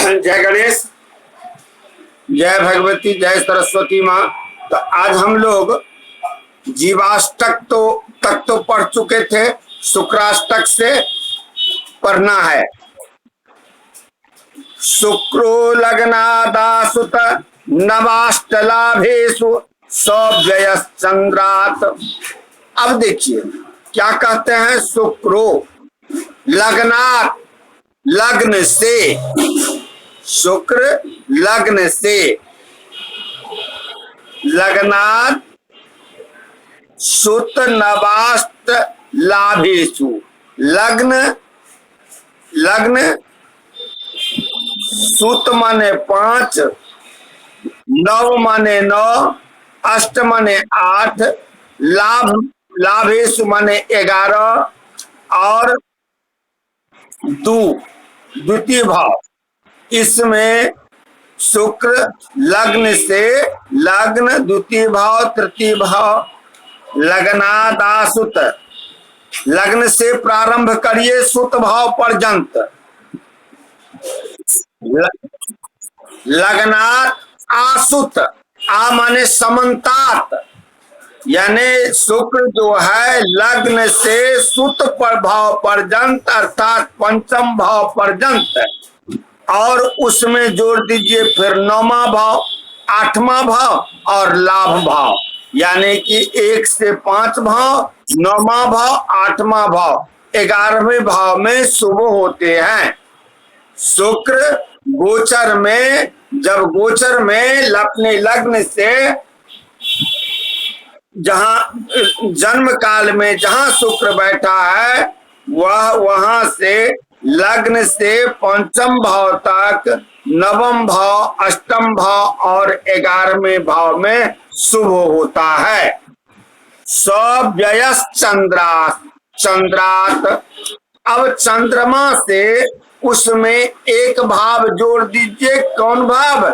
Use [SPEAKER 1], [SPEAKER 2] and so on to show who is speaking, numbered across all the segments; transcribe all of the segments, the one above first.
[SPEAKER 1] जय गणेश, जय भगवती, जय सरस्वती माँ। तो आज हम लोग जीवाष्टक तक तो पढ़ चुके थे, शुक्राष्टक से पढ़ना है। शुक्रो लग्नादासुत नवाष्टलाभेषु सौव्ययश्चंद्रात्। अब देखिए क्या कहते हैं। शुक्रो लग्नात्, लग्न से, शुक्र लग्न से, लग्नात् सुत नवाष्ट लाभेषु। लग्न, लग्न सुत माने 5, नव माने 9, अष्ट माने 8, लाभ लाभेषु माने 11 और द्वितीय भाव। इसमें शुक्र लग्न से, लग्न द्वितीय भाव तृतीय भाव, लग्नादासुत, लग्न से प्रारंभ करिए सुत भाव पर्यंत। लग्नात् आसुत, आ माने समन्तात, यानी शुक्र जो है लग्न से सुत भाव पर्यंत अर्थात पंचम भाव पर्यंत, और उसमें जोड़ दीजिए फिर 9वां भाव, 8वां भाव और लाभ भाव, यानी कि 1 से 5 भाव, 9वां भाव, 8वां भाव, 11वें भाव में शुभ होते हैं। शुक्र गोचर में, जब गोचर में अपने लग्न से, जहां जन्म काल में जहां शुक्र बैठा है वह वहां से लग्न से पंचम भाव तक, 9वां भाव, 8वां भाव और 11वें भाव में शुभ होता है। सव्ययश्चंद्रात्, चंद्रात्। अब चंद्रमा से उसमें एक भाव जोड़ दीजिए। कौन भाव?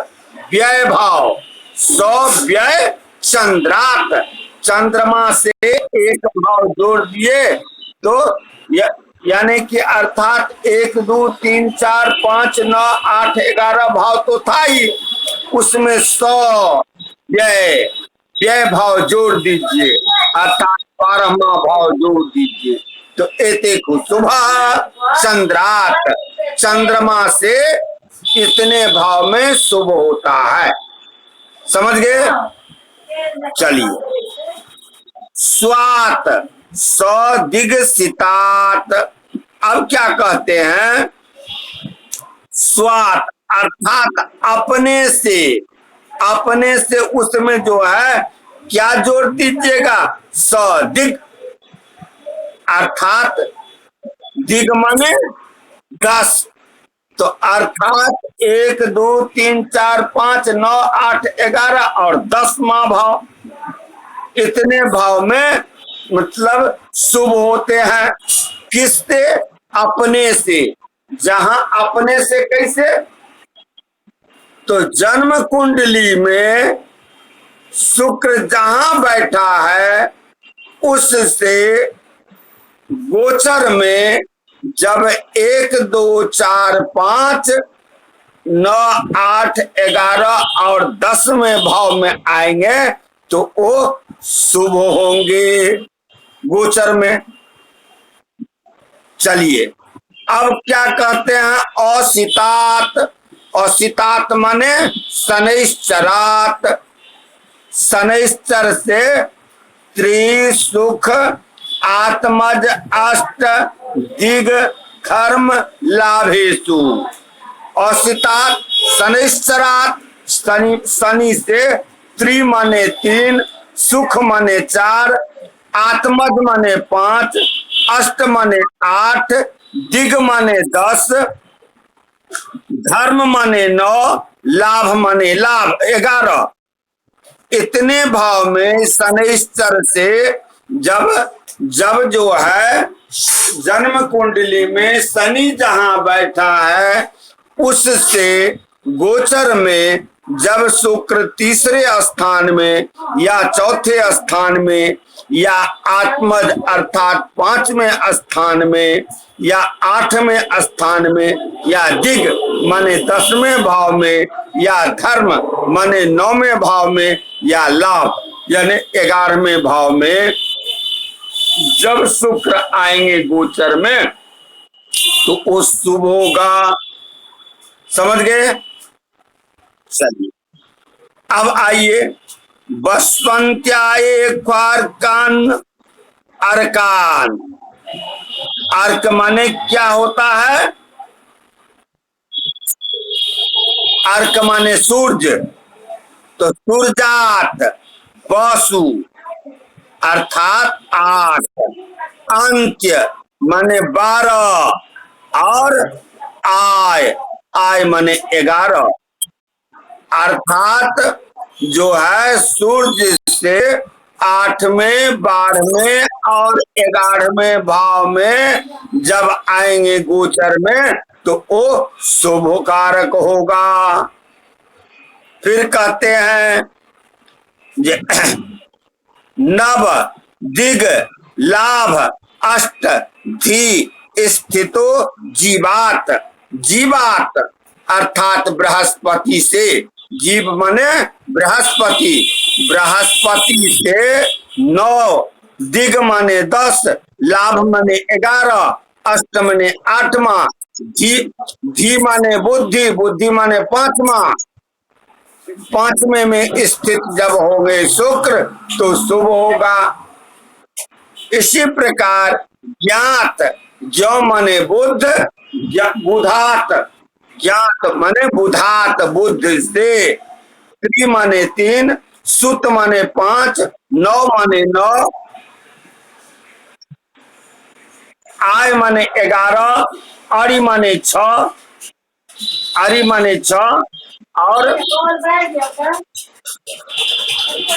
[SPEAKER 1] व्यय भाव। सव्यय चंद्रात्, चंद्रमा से एक भाव जोड़ दिए तो यानी कि अर्थात 1 2 3 4 5 9 8 11 भाव तो था ही, उसमें 100 व्यय, व्यय भाव जोड़ दीजिए अर्थात 12वां भाव जोड़ दीजिए। तो एते शुभः चंद्रात्, चंद्रमा से कितने भाव में शुभ होता है, समझ गए? चलिए। स्वात, सदिग्सितात्। अब क्या कहते हैं? स्वात अर्थात अपने से, अपने से उसमें जो है क्या जोड़ दीजिएगा? सदिग, अर्थात दिग माने 10, तो अर्थात 1 2 3 4 5 9 8 11 और 10वां भाव, इतने भाव में मतलब शुभ होते हैं। किससे? अपने से। जहां अपने से कैसे? तो जन्म कुंडली में शुक्र जहां बैठा है उससे गोचर में जब 1 2 4 5 9 8 11 और 10वें भाव में आएंगे तो वो शुभ होंगे गोचर में। चलिए, अब क्या कहते हैं? असितात, असितात माने शनैश्चरात्, शनैश्चर से त्रिसुख आत्मज अष्ट दिग खर्म लाभेषु। असितात शनैश्चरात्, शनि से त्रि माने 3, सुख माने 4, आत्मज माने 5, अष्ट माने 8, दिग माने 10, धर्म माने 9, लाभ माने लाभ 11। इतने भाव में शनैश्चर से जब जो है जन्म कुंडली में शनि जहां बैठा है उससे गोचर में जब शुक्र तीसरे स्थान में या चौथे स्थान में या आत्मज अर्थात पांचवें स्थान में या आठवें स्थान में या दिग माने दसवें भाव में या धर्म माने नौवें भाव में या लाभ यानी 11वें भाव में जब शुक्र आएंगे गोचर में तो वो शुभ होगा। समझ गए? चलिए अब आइए बसवंत्याये क्वार्कान अर्कान। अर्क माने क्या होता है? अर्क माने सूर्य, तो सूर्यात पशु अर्थात 8, अंत्य माने 12 और आय आय माने 11 अर्थात जो है सूर्य से 8वें 12वें और 11वें भाव में जब आएंगे गोचर में तो वो शुभ कारक होगा। फिर कहते हैं जे नव दिग लाभ अष्ट धी स्थितो जीवात। जीवात अर्थात बृहस्पति से, जीव माने बृहस्पति, बृहस्पति से 9 दिग माने 10 लाभ माने 11 अष्ट माने 8वां धी माने बुद्धि, बुद्धि माने 5वां, 5वें में स्थित जब होंगे शुक्र तो शुभ होगा। इसी प्रकार ज्ञात जो माने बुद्ध बुधात, ज्ञात माने बुधात बुद्ध से, त्रि माने 3 सुत माने 5 9 माने 9 आय माने 11 अरि माने 6 अरि माने 6 और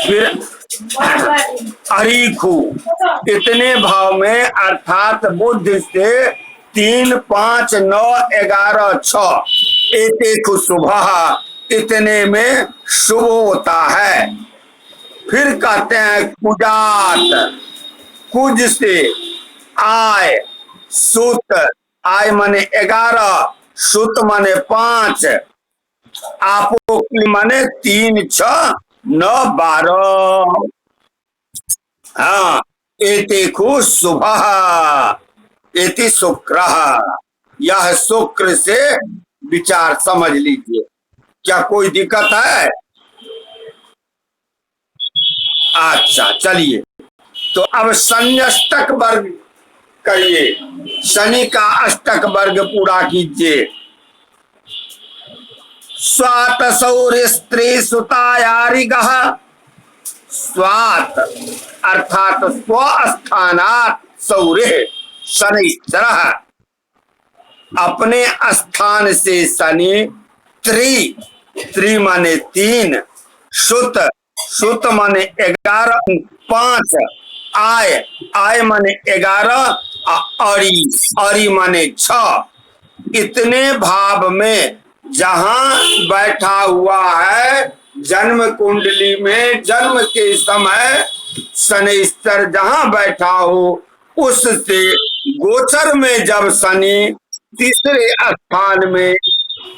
[SPEAKER 1] फिर अरीखू इतने भाव में अर्थात बुद्ध से 3 5 9 11 6 एक सुबह इतने में शुभ होता है। फिर कहते हैं कुजात, कुज से आय सुत, आय माने 11 सुत माने 5 आपो माने 3 6 9 12 हाँ एते खु सुबह इति शुक्र। यह शुक्र से विचार समझ लीजिए। क्या कोई दिक्कत है? अच्छा चलिए तो अब शनि अष्टक वर्ग करिए, शनि का अष्टक वर्ग पूरा कीजिए। स्वात सौर्य स्त्री सुतायारिगः, स्वात अर्थात स्वस्थानात् सौर्य शनिश्चरः, अपने स्थान से शनि, त्रि माने 3 सुत, सुत माने 11 5 आय, आय माने 11 अरि, अरि माने 6 इतने भाव में जहां बैठा हुआ है जन्म कुंडली में जन्म के समय शनिश्चर जहां बैठा हो उससे गोचर में जब शनि तीसरे स्थान में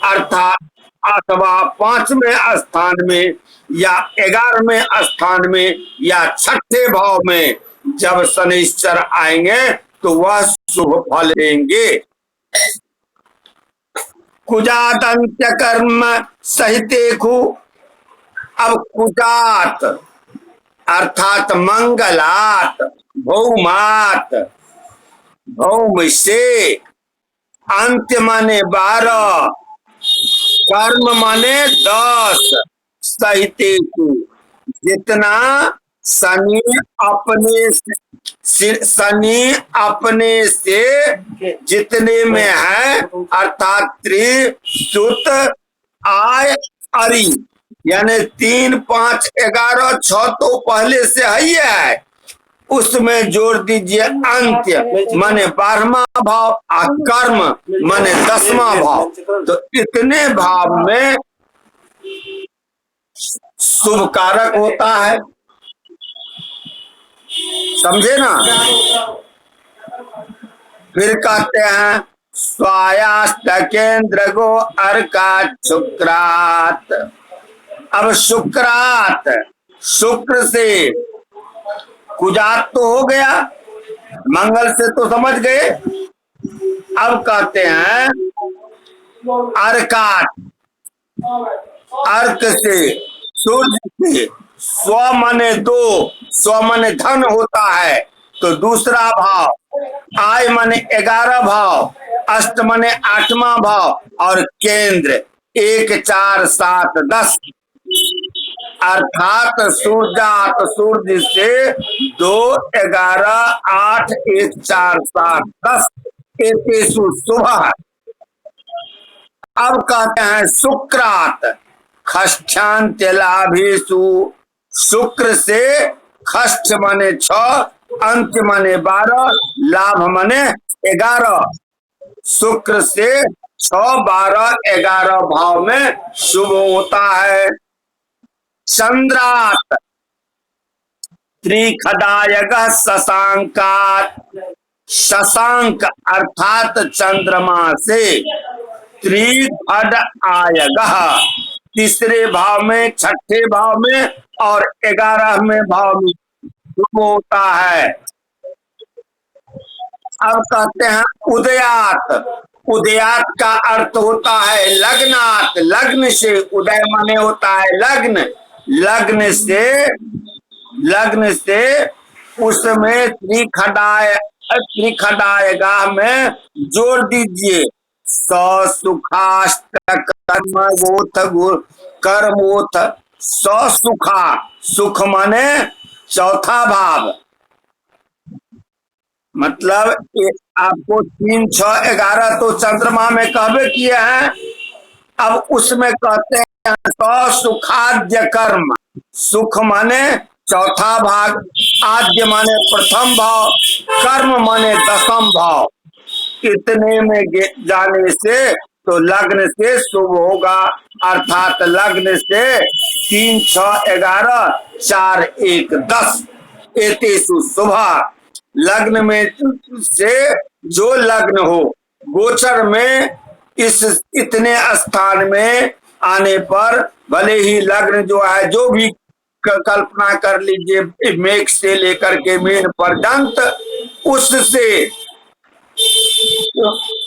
[SPEAKER 1] अर्थात अथवा 5वें स्थान में या 11वें स्थान में या 6ठे भाव में जब शनिश्चर आएंगे तो वह शुभ फल देंगे। कुजात अंत्य कर्म सहितेखु, अब कुजात अर्थात मंगलात भौमात, भौम से अंत्य माने 12 कर्म माने 10 सहितेखु, जितना शनि अपने से जितने में है अर्थात त्रि सुत आय अरि यानी 3 5 11 6 तो पहले से ही है, उसमें जोड़ दीजिए अंत्य माने 12वां भाव और कर्म माने 10वां भाव, तो इतने भाव में शुभ कारक होता है। समझे ना। फिर कहते हैं स्वायास्त केंद्र गो अर्कात शुक्रात। अब शुक्रात, शुक्र से कुजात तो हो गया, मंगल से तो समझ गए। अब कहते हैं अर्कात, अर्क से, सूर्य से। स्व माने दो, स्व माने धन होता है तो दूसरा भाव, आय माने 11 भाव, अष्ट माने 8वां भाव, और केंद्र 1 4 7 10, अर्थात सूर्यात, सूर्य से 2 11 8 1 4 7 10 एतेषु सुबह। अब कहते हैं शुक्रात खष्ठांत लाभेषु। शुक्र से खष्ठ माने 6, अंत माने 12, लाभ माने 11। शुक्र से 6 12 11 भाव में शुभ होता है। चंद्रात त्रिखदायक शशांकात, शशांक अर्थात चंद्रमा से त्रिखड आयग, तीसरे भाव में, छठे भाव में और 11वें भाव में शुभ होता है। अब कहते हैं उदयात, उदयात का अर्थ होता है लग्नात, लग्न से, उदय माने होता है लग्न, लग्न से, लग्न से उसमें त्रिखडाय, त्रिखडायगा में जोड़ दीजिए सुखाष्टक कर्मोथ कर्मोथ। सुखा, सुख माने चौथा भाव, मतलब आपको 3 6 11 तो चंद्रमा में कहबे किए हैं। अब उसमें कहते हैं सुखाद्य कर्म, सुख माने चौथा भाग, आद्य माने प्रथम भाव, कर्म माने 10वां भाव। इतने में जाने से तो लग्न से शुभ होगा, अर्थात लग्न से 3 6 11 4 1 10 एतेषु शुभ। लग्न में से जो लग्न हो, गोचर में इस इतने स्थान में आने पर भले ही लग्न जो है, जो भी कल्पना कर लीजिए मेघ से लेकर के मीन पर्यंत,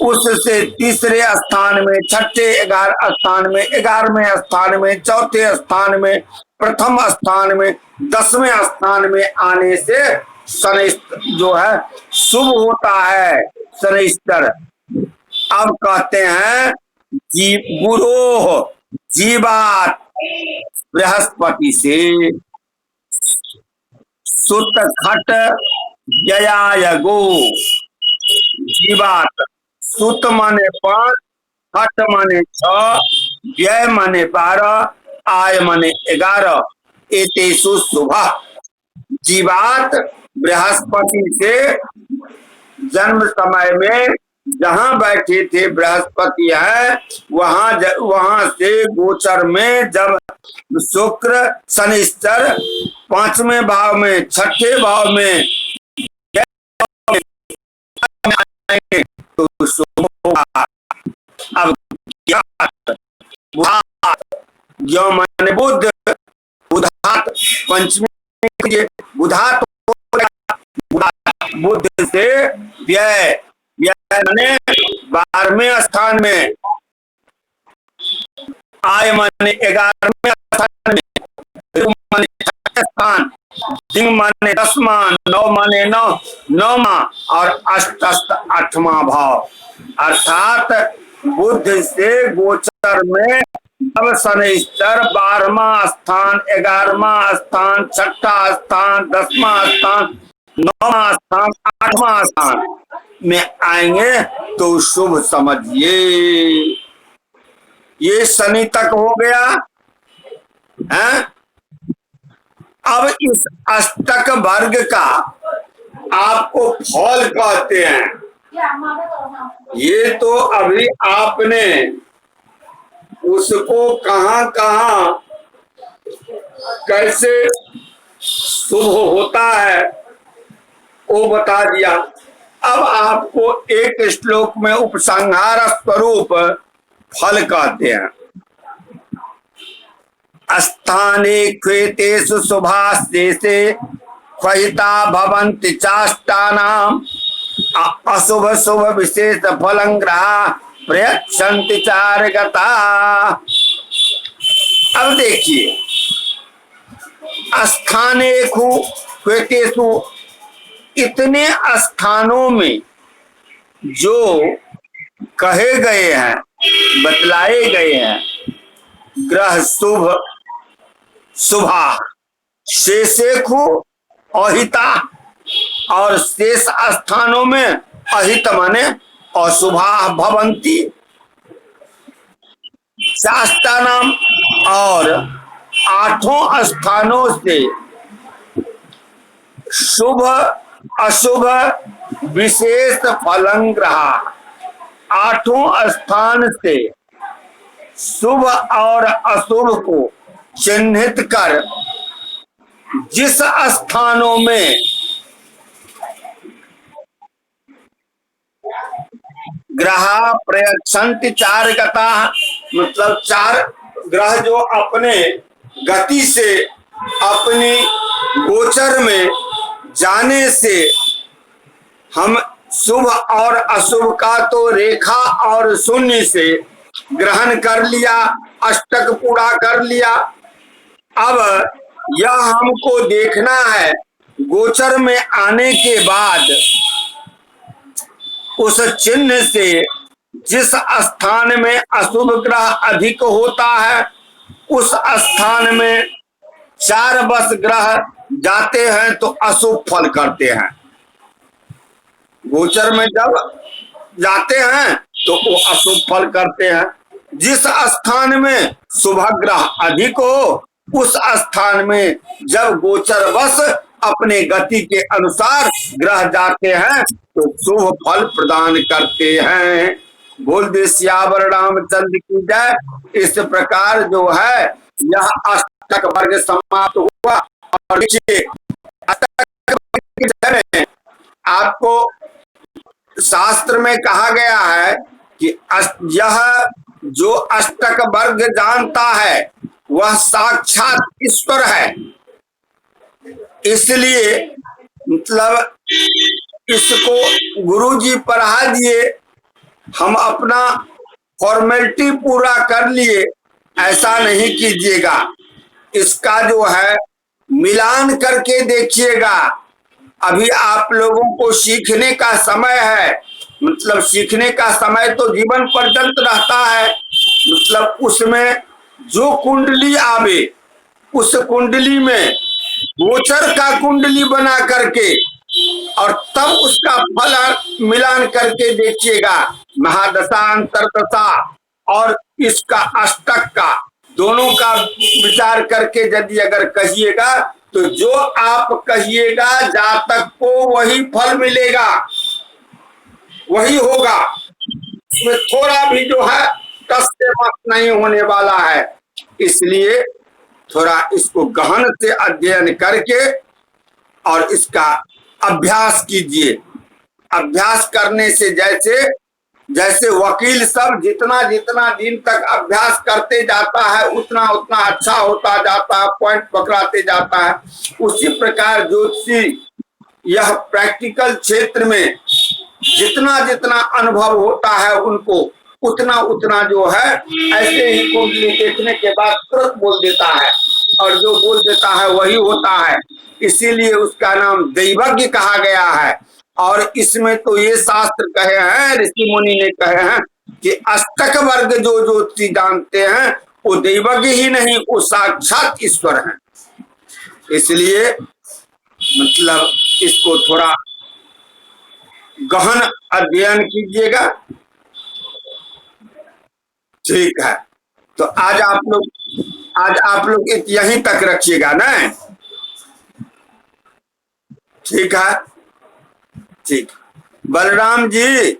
[SPEAKER 1] उससे तीसरे स्थान में, छठे 11 स्थान में, 11वें स्थान में, चौथे स्थान में, प्रथम स्थान में, 10वें स्थान में आने से शनिश्चर जो है शुभ होता है, शनिश्चर। अब कहते हैं गुरोह जीवात बृहस्पति से सुत खट जयायगो। जीवात, सुत माने 5, खट माने 6, व्यय माने 12, आय माने 11, एतेषु शुभ। जीवात बृहस्पति से जन्म समय में जहां बैठे थे बृहस्पति है, वहां से गोचर में जब शुक्र शनिश्चर 5वें भाव में, छठे भाव में तो शुभ होगा। अब ज्ञ माने बुध, बुधात पंचमी, बुधात बुध से व्यय, व्यय माने 12वें स्थान में, आय माने 11वें स्थान में, माने 6ठे स्थान, दिन माने 10वां, 9 माने 9वां और अष्ट 8वां भाव। अर्थात बुध से गोचर में जब शनिश्चर 12वां स्थान, 11वां स्थान, 6ठा स्थान, 10वां स्थान, 9वां स्थान, 8वां स्थान में आएंगे तो शुभ समझिए। ये शनि तक हो गया है। अब इस अष्टक वर्ग का आपको फल कहते हैं। ये तो अभी आपने उसको कहां कहां कैसे शुभ होता है वो बता दिया। अब आपको एक श्लोक में उपसंहार स्वरूप फल कहते हैं। स्थाने क्वेतेषु शुभास्तेषे क्वहिता भवन्ति चाष्टानाम अशुभ शुभ विशेष फलं ग्रहा प्रयच्छन्ति चारगता। अब देखिए, स्थानेषु क्वेतेषु, इतने स्थानों में जो कहे गए हैं, बतलाए गए हैं, ग्रह शुभ शुभा शेषेखु अहिता, और शेष स्थानों में अहित माने अशुभा भवंती, शास्त्रानाम, और 8 स्थानों से शुभ अशुभ विशेष फलं ग्रहा, 8 स्थान से शुभ और अशुभ को चिन्हित कर जिस स्थानों में ग्रह प्रयच्छन्ति चारगता, मतलब 4 ग्रह जो अपने गति से अपनी गोचर में जाने से हम शुभ और अशुभ का तो रेखा और शून्य से ग्रहण कर लिया, अष्टक पूरा कर लिया। अब यह हमको देखना है गोचर में आने के बाद उस चिन्ह से जिस स्थान में अशुभ ग्रह अधिक होता है उस स्थान में 4 बस ग्रह जाते हैं तो अशुभ फल करते हैं। गोचर में जब जाते हैं तो वो अशुभ फल करते हैं। जिस स्थान में शुभ ग्रह अधिक हो उस स्थान में जब गोचर बस अपने गति के अनुसार ग्रह जाते हैं तो शुभ फल प्रदान करते हैं। बोल दे सियावर रामचंद्र की जय। इस प्रकार जो है यह अष्टक वर्ग समाप्त हुआ। और देखिए अष्टक वर्ग में आपको शास्त्र में कहा गया है कि यह जो अष्टक वर्ग जानता है वह साक्षात ईश्वर है। इसलिए मतलब इसको गुरुजी पढ़ा दिए, हम अपना फॉर्मेलिटी पूरा कर लिए, ऐसा नहीं कीजिएगा। इसका जो है मिलान करके देखिएगा। अभी आप लोगों को सीखने का समय है, मतलब सीखने का समय तो जीवन पर्यंत रहता है। मतलब उसमें जो कुंडली आवे उस कुंडली में गोचर का कुंडली बना करके और तब उसका फल मिलान करके देखिएगा। महादशा अंतरदशा और इसका अष्टक का दोनों का विचार करके यदि अगर कहिएगा तो जो आप कहिएगा जातक को वही फल मिलेगा, वही होगा। इसमें थोड़ा भी जो है कष्ट मत नहीं होने वाला है। इसलिए थोड़ा इसको गहन से अध्ययन करके और इसका अभ्यास कीजिए। अभ्यास करने से जैसे जैसे वकील सब जितना जितना दिन तक अभ्यास करते जाता है उतना उतना अच्छा होता जाता है, पॉइंट पकड़ाते जाता है। उसी प्रकार ज्योतिषी यह प्रैक्टिकल क्षेत्र में जितना जितना अनुभव होता है उनको उतना उतना जो है ऐसे ही कुंडली देखने के बाद तुरंत बोल देता है, और जो बोल देता है वही होता है। इसीलिए उसका नाम दैवज्ञ कहा गया है। और इसमें तो ये शास्त्र कहे हैं, ऋषि मुनि ने कहे हैं कि अष्टक वर्ग जो ज्योतिषी जानते हैं वो दैवज्ञ ही नहीं, वो साक्षात ईश्वर हैं। इसलिए मतलब इसको थोड़ा गहन अध्ययन कीजिएगा। ठीक है, तो आज आप लोग यहीं तक रखिएगा ना। ठीक है, ठीक। बलराम जी